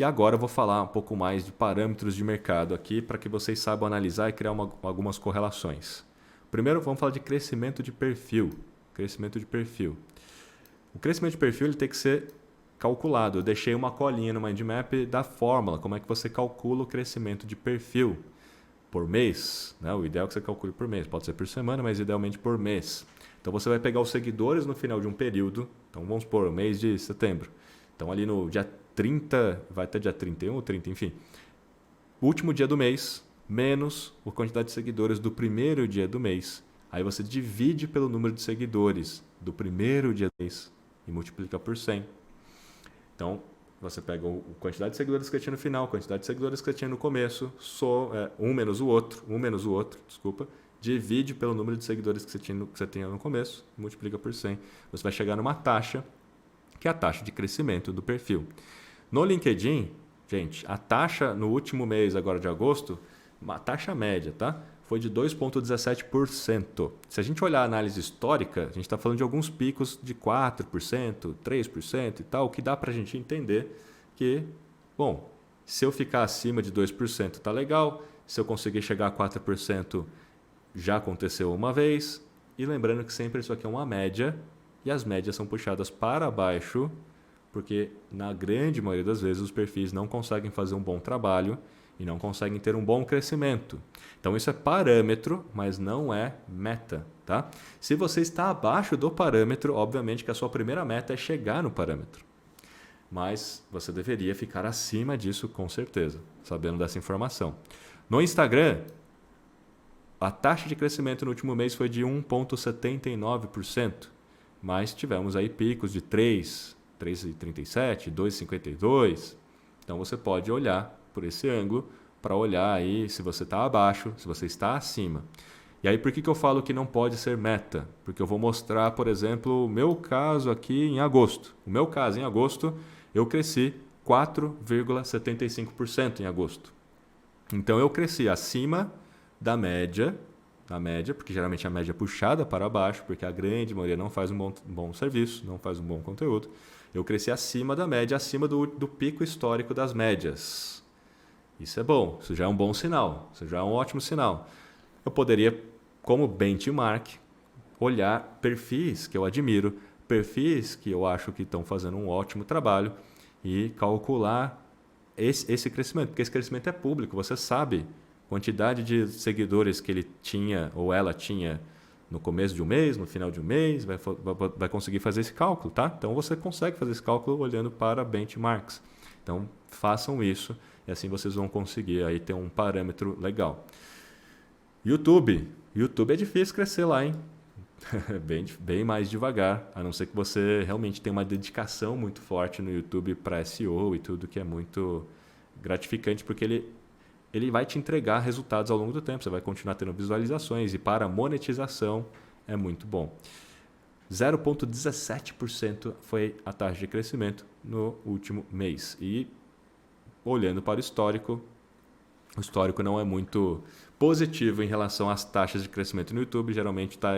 E agora eu vou falar um pouco mais de parâmetros de mercado aqui para que vocês saibam analisar e criar algumas correlações. Primeiro, vamos falar de crescimento de perfil. Crescimento de perfil. O crescimento de perfil ele tem que ser calculado. Eu deixei uma colinha no Mindmap da fórmula, como é que você calcula o crescimento de perfil por mês. Né? O ideal é que você calcule por mês, pode ser por semana, mas idealmente por mês. Então você vai pegar os seguidores no final de um período, então vamos supor, o mês de setembro. Então ali no dia 30, vai até dia 31 ou 30, enfim. Último dia do mês, menos a quantidade de seguidores do primeiro dia do mês. Aí você divide pelo número de seguidores do primeiro dia do mês e multiplica por 100. Então, você pega a quantidade de seguidores que você tinha no final, a quantidade de seguidores que você tinha no começo, um menos o outro, desculpa, divide pelo número de seguidores que você tinha no começo e multiplica por 100. Você vai chegar numa taxa, que é a taxa de crescimento do perfil. No LinkedIn, gente, a taxa no último mês agora de agosto, uma taxa média, tá? Foi de 2,17%. Se a gente olhar a análise histórica, a gente está falando de alguns picos de 4%, 3% e tal, o que dá para a gente entender que, bom, se eu ficar acima de 2% tá legal, se eu conseguir chegar a 4% já aconteceu uma vez, e lembrando que sempre isso aqui é uma média, e as médias são puxadas para baixo, porque na grande maioria das vezes os perfis não conseguem fazer um bom trabalho e não conseguem ter um bom crescimento. Então isso é parâmetro, mas não é meta, tá? Se você está abaixo do parâmetro, obviamente que a sua primeira meta é chegar no parâmetro. Mas você deveria ficar acima disso com certeza, sabendo dessa informação. No Instagram, a taxa de crescimento no último mês foi de 1,79%, mas tivemos aí picos de 3,37, 2,52. Então você pode olhar por esse ângulo para olhar aí se você está abaixo, se você está acima. E aí por que eu falo que não pode ser meta? Porque eu vou mostrar, por exemplo, o meu caso aqui em agosto. O meu caso em agosto, eu cresci 4,75% em agosto. Então eu cresci acima da média, porque geralmente a média é puxada para baixo, porque a grande maioria não faz um bom serviço, não faz um bom conteúdo. Eu cresci acima da média, acima do pico histórico das médias. Isso é bom, isso já é um bom sinal, isso já é um ótimo sinal. Eu poderia, como benchmark, olhar perfis que eu admiro, perfis que eu acho que estão fazendo um ótimo trabalho e calcular esse crescimento, porque esse crescimento é público, você sabe a quantidade de seguidores que ele tinha ou ela tinha no começo de um mês, no final de um mês, vai conseguir fazer esse cálculo, tá? Então você consegue fazer esse cálculo olhando para benchmarks. Então façam isso e assim vocês vão conseguir aí ter um parâmetro legal. YouTube é difícil crescer lá, hein? bem mais devagar, a não ser que você realmente tenha uma dedicação muito forte no YouTube para SEO e tudo, que é muito gratificante, porque ele vai te entregar resultados ao longo do tempo, você vai continuar tendo visualizações e para monetização é muito bom. 0,17% foi a taxa de crescimento no último mês. E olhando para o histórico não é muito positivo em relação às taxas de crescimento no YouTube, geralmente está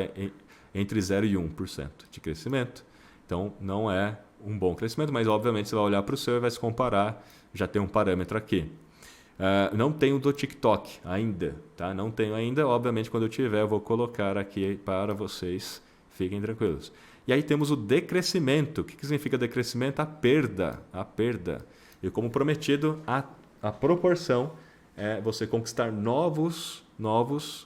entre 0% e 1% de crescimento. Então não é um bom crescimento, mas obviamente você vai olhar para o seu e vai se comparar, já tem um parâmetro aqui. Não tenho do TikTok ainda, tá? Não tenho ainda, obviamente quando eu tiver eu vou colocar aqui para vocês, fiquem tranquilos. E aí temos o decrescimento. O que significa decrescimento? A perda. E como prometido, a proporção é você conquistar novos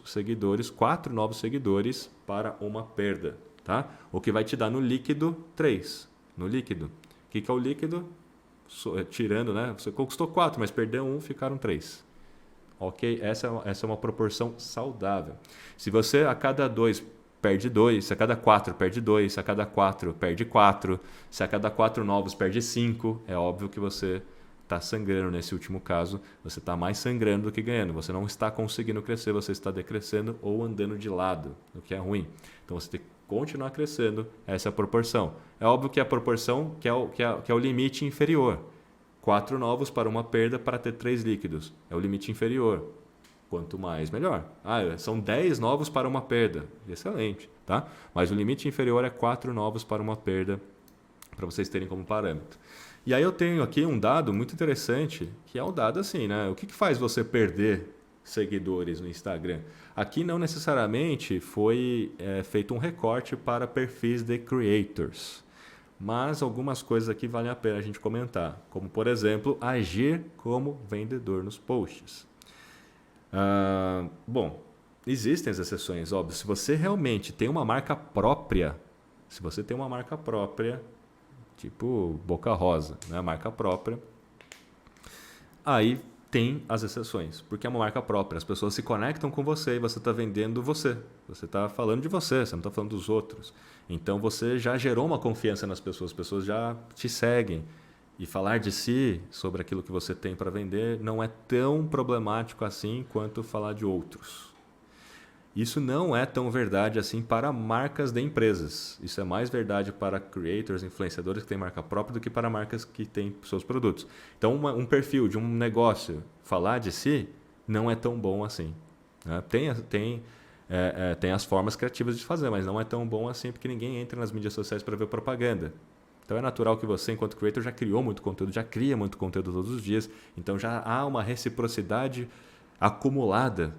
seguidores, 4 novos seguidores para uma perda, tá? O que vai te dar no líquido 3. No líquido. O que é o líquido? Tirando, né? Você conquistou 4, mas perdeu 1, ficaram 3. Ok? Essa é uma proporção saudável. Se você a cada 2 perde 2, se a cada 4 perde 2, se a cada 4 perde 4, se a cada 4 novos perde 5, é óbvio que você está sangrando nesse último caso, você está mais sangrando do que ganhando. Você não está conseguindo crescer, você está decrescendo ou andando de lado, o que é ruim. Então você tem que continuar crescendo, essa é a proporção. É óbvio que a proporção que é o limite inferior. 4 novos para uma perda para ter 3 líquidos. É o limite inferior. Quanto mais, melhor. São 10 novos para uma perda. Excelente, tá? Mas o limite inferior é 4 novos para uma perda para vocês terem como parâmetro. E aí eu tenho aqui um dado muito interessante, que é um dado assim, né? O que faz você perder seguidores no Instagram? Aqui não necessariamente foi feito um recorte para perfis de creators, mas algumas coisas aqui valem a pena a gente comentar, como por exemplo, agir como vendedor nos posts. Bom, existem as exceções, óbvio. Se você realmente tem uma marca própria, tipo Boca Rosa, né? Marca própria, aí tem as exceções, porque é uma marca própria. As pessoas se conectam com você e você está vendendo você. Você está falando de você não está falando dos outros. Então você já gerou uma confiança nas pessoas, as pessoas já te seguem. E falar de si, sobre aquilo que você tem para vender, não é tão problemático assim quanto falar de outros. Isso não é tão verdade assim para marcas de empresas. Isso é mais verdade para creators, influenciadores que têm marca própria do que para marcas que têm seus produtos. Então, um perfil de um negócio falar de si não é tão bom assim. Né? Tem as formas criativas de fazer, mas não é tão bom assim porque ninguém entra nas mídias sociais para ver propaganda. Então é natural que você, enquanto creator, já criou muito conteúdo, já cria muito conteúdo todos os dias. Então já há uma reciprocidade acumulada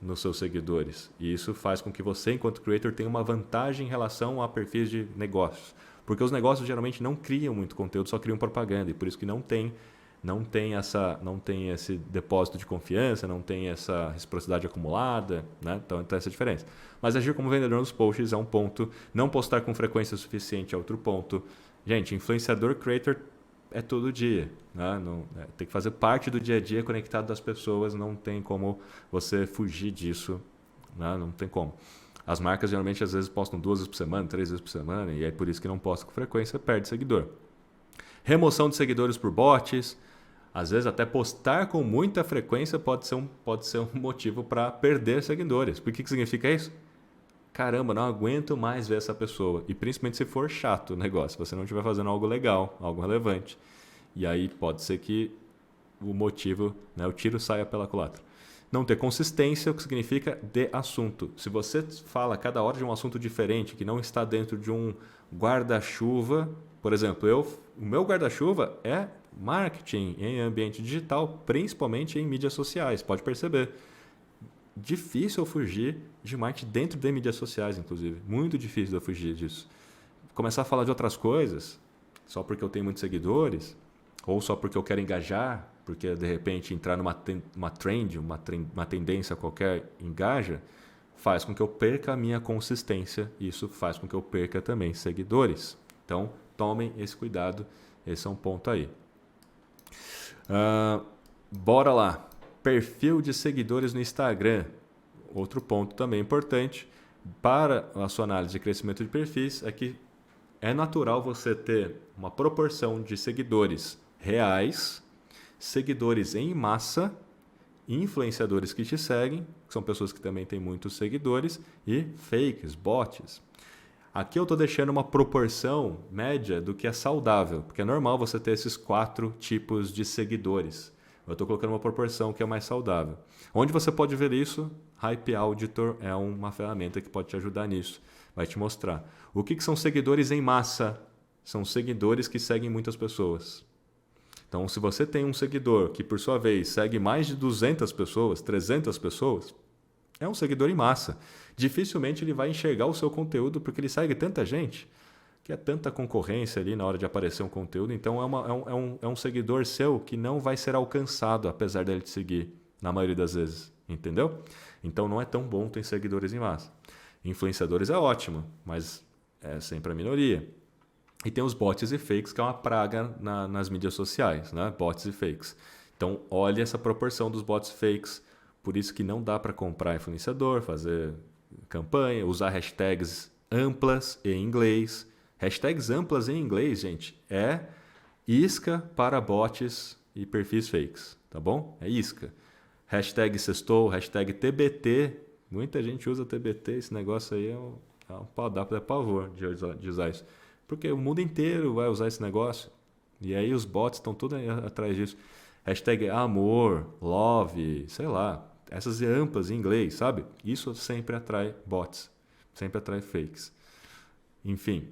nos seus seguidores. E isso faz com que você, enquanto creator, tenha uma vantagem em relação a perfis de negócios. Porque os negócios geralmente não criam muito conteúdo, só criam propaganda. E por isso que não tem esse depósito de confiança, não tem essa reciprocidade acumulada, né? Então tem essa diferença. Mas agir como vendedor nos posts é um ponto. Não postar com frequência suficiente é outro ponto. Gente, influenciador, creator é todo dia. Né? Tem que fazer parte do dia a dia conectado das pessoas, não tem como você fugir disso. Né? Não tem como. As marcas geralmente às vezes postam 2 vezes por semana, 3 vezes por semana, e é por isso que não postam com frequência, perde seguidor. Remoção de seguidores por bots. Às vezes até postar com muita frequência pode ser um motivo para perder seguidores. Por que significa isso? Caramba, não aguento mais ver essa pessoa. E principalmente se for chato o negócio, se você não estiver fazendo algo legal, algo relevante. E aí pode ser que o motivo, né, o tiro saia pela culatra. Não ter consistência, o que significa de assunto. Se você fala cada hora de um assunto diferente, que não está dentro de um guarda-chuva, por exemplo, o meu guarda-chuva é marketing em ambiente digital, principalmente em mídias sociais, pode perceber. Difícil eu fugir de marketing dentro de mídias sociais, inclusive. Muito difícil eu fugir disso. Começar a falar de outras coisas, só porque eu tenho muitos seguidores, ou só porque eu quero engajar, porque de repente entrar numa trend, uma tendência qualquer engaja, faz com que eu perca a minha consistência. E isso faz com que eu perca também seguidores. Então, tomem esse cuidado. Esse é um ponto aí. Bora lá. Perfil de seguidores no Instagram. Outro ponto também importante para a sua análise de crescimento de perfis é que é natural você ter uma proporção de seguidores reais, seguidores em massa, influenciadores que te seguem, que são pessoas que também têm muitos seguidores, e fakes, bots. Aqui eu estou deixando uma proporção média do que é saudável, porque é normal você ter esses 4 tipos de seguidores. Eu estou colocando uma proporção que é mais saudável. Onde você pode ver isso? Hype Auditor é uma ferramenta que pode te ajudar nisso. Vai te mostrar. O que são seguidores em massa? São seguidores que seguem muitas pessoas. Então, se você tem um seguidor que, por sua vez, segue mais de 200 pessoas, 300 pessoas, é um seguidor em massa. Dificilmente ele vai enxergar o seu conteúdo porque ele segue tanta gente, que é tanta concorrência ali na hora de aparecer um conteúdo. Então, é um seguidor seu que não vai ser alcançado, apesar dele te seguir, na maioria das vezes. Entendeu? Então, não é tão bom ter seguidores em massa. Influenciadores é ótimo, mas é sempre a minoria. E tem os bots e fakes, que é uma praga nas mídias sociais, né? Bots e fakes. Então, olhe essa proporção dos bots e fakes. Por isso que não dá para comprar influenciador, fazer campanha, usar hashtags amplas em inglês. Hashtags amplas em inglês, gente, é isca para bots e perfis fakes, tá bom? É isca. Hashtag sextou, hashtag TBT. Muita gente usa TBT, esse negócio aí dá para pavor de usar isso. Porque o mundo inteiro vai usar esse negócio. E aí os bots estão todos atrás disso. Hashtag amor, love, sei lá. Essas amplas em inglês, sabe? Isso sempre atrai bots. Sempre atrai fakes. Enfim,